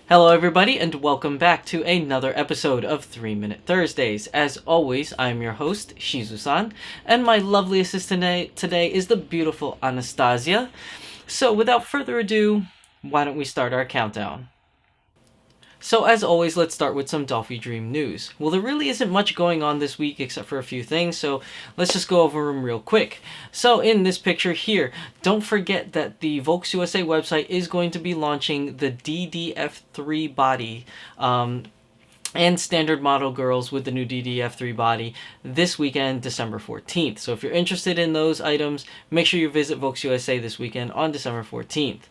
Hello everybody and welcome back to another episode of 3 Minute Thursdays. As always, I'm your host, Shizusan, and my lovely assistant today is the beautiful Anastasia. So without further ado, why don't we start our countdown? So as always, let's start with some Dollfie Dream news. Well, there really isn't much going on this week except for a few things, so let's just go over them real quick. So in this picture here, don't forget that the Volks USA website is going to be launching the DDF3 body, and standard model girls with the new DDF3 body this weekend, December 14th. So if you're interested in those items, make sure you visit Volks USA this weekend on December 14th.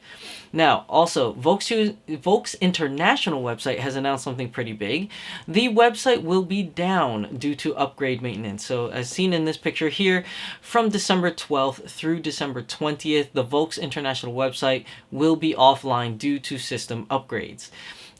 Now, also, Volks International website has announced something pretty big. The website will be down due to upgrade maintenance. So as seen in this picture here, from December 12th through December 20th, the Volks International website will be offline due to system upgrades.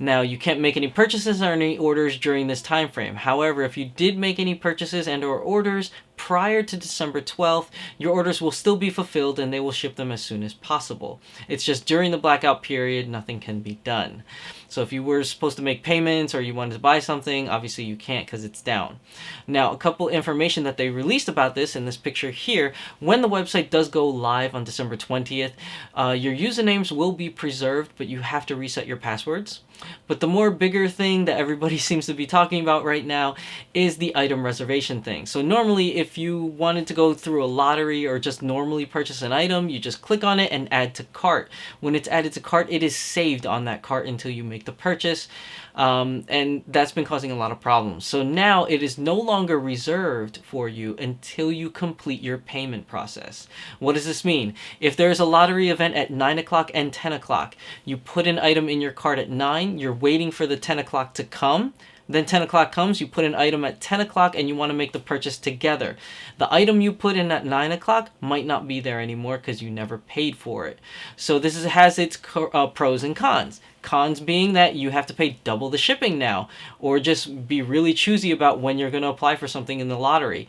Now, you can't make any purchases or any orders during this time frame. However, if you did make any purchases and or orders prior to December 12th, your orders will still be fulfilled and they will ship them as soon as possible. It's just during the blackout period, nothing can be done. So if you were supposed to make payments or you wanted to buy something, obviously you can't because it's down. Now, a couple information that they released about this in this picture here, when the website does go live on December 20th, your usernames will be preserved, but you have to reset your passwords. But the more bigger thing that everybody seems to be talking about right now is the item reservation thing. So normally if you wanted to go through a lottery or just normally purchase an item, you just click on it and add to cart. When it's added to cart, it is saved on that cart until you make the purchase. And that's been causing a lot of problems. So now it is no longer reserved for you until you complete your payment process. What does this mean? If there's a lottery event at 9 o'clock and 10 o'clock, you put an item in your cart at 9, you're waiting for the 10 o'clock to come, then 10 o'clock comes, you put an item at 10 o'clock and you want to make the purchase together. The item you put in at 9 o'clock might not be there anymore because you never paid for it. So this has its pros and cons. Cons being that you have to pay double the shipping now, or just be really choosy about when you're going to apply for something in the lottery.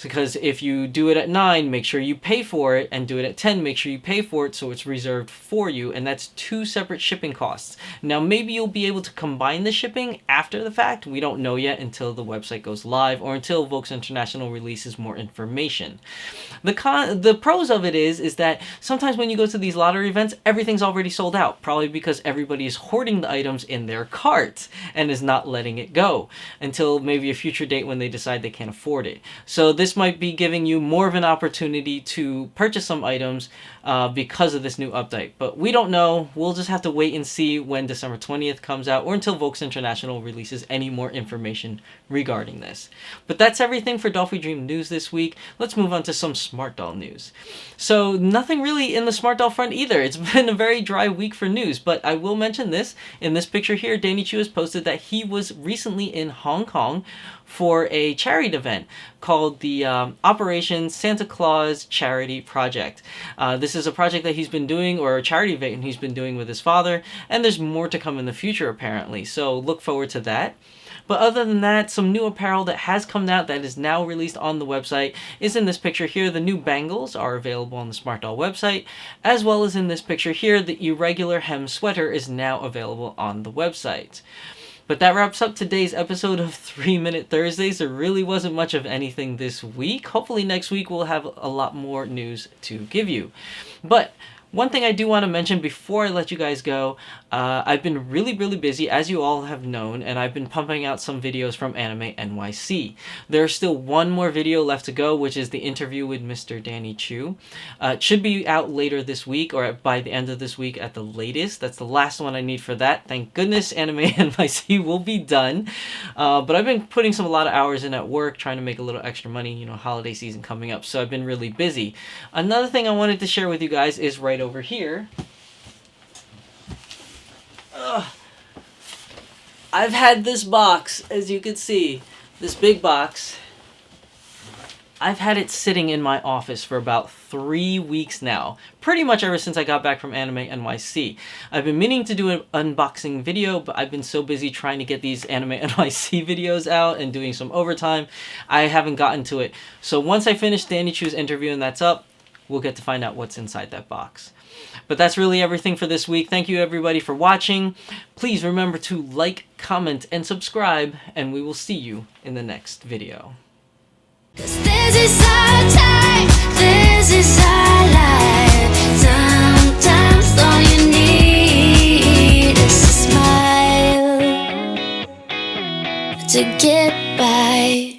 Because if you do it at 9, make sure you pay for it, and do it at 10, make sure you pay for it so it's reserved for you, and that's 2 separate shipping costs. Now maybe you'll be able to combine the shipping after the fact. We don't know yet until the website goes live or until Volks International releases more information. The pros of it is that sometimes when you go to these lottery events, everything's already sold out, probably because everybody is hoarding the items in their cart and is not letting it go until maybe a future date when they decide they can't afford it. So this might be giving you more of an opportunity to purchase some items because of this new update. But we don't know. We'll just have to wait and see when December 20th comes out or until Volks International releases any more information regarding this. But that's everything for Dollfie Dream news this week. Let's move on to some Smart Doll news. So nothing really in the Smart Doll front either. It's been a very dry week for news, but I will mention this. In this picture here, Danny Chu has posted that he was recently in Hong Kong for a charity event called the Operation Santa Claus Charity Project. This is a project that he's been doing, or a charity event he's been doing with his father, and there's more to come in the future apparently, so look forward to that. But other than that, some new apparel that has come out that is now released on the website is in this picture here. The new bangles are available on the Smart Doll website, as well as in this picture here, the irregular hem sweater is now available on the website. But that wraps up today's episode of 3 Minute Thursdays. There really wasn't much of anything this week. Hopefully next week we'll have a lot more news to give you. But one thing I do want to mention before I let you guys go, I've been really busy, as you all have known, and I've been pumping out some videos from Anime NYC. There's still one more video left to go, which is the interview with Mr. Danny Chu. It should be out later this week, or by the end of this week at the latest. That's the last one I need for that. Thank goodness Anime NYC will be done. But I've been putting a lot of hours in at work, trying to make a little extra money, holiday season coming up, so I've been really busy. Another thing I wanted to share with you guys is right over here. I've had this box, as you can see, this big box. I've had it sitting in my office for about 3 weeks now, pretty much ever since I got back from Anime NYC. I've been meaning to do an unboxing video, but I've been so busy trying to get these Anime NYC videos out and doing some overtime, I haven't gotten to it. So once I finish Danny Chu's interview and that's up, we'll get to find out what's inside that box. But that's really everything for this week. Thank you everybody for watching. Please remember to like, comment, and subscribe, and we will see you in the next video. 'Cause this is our time, this is our life. Sometimes all you need is a smile to get by.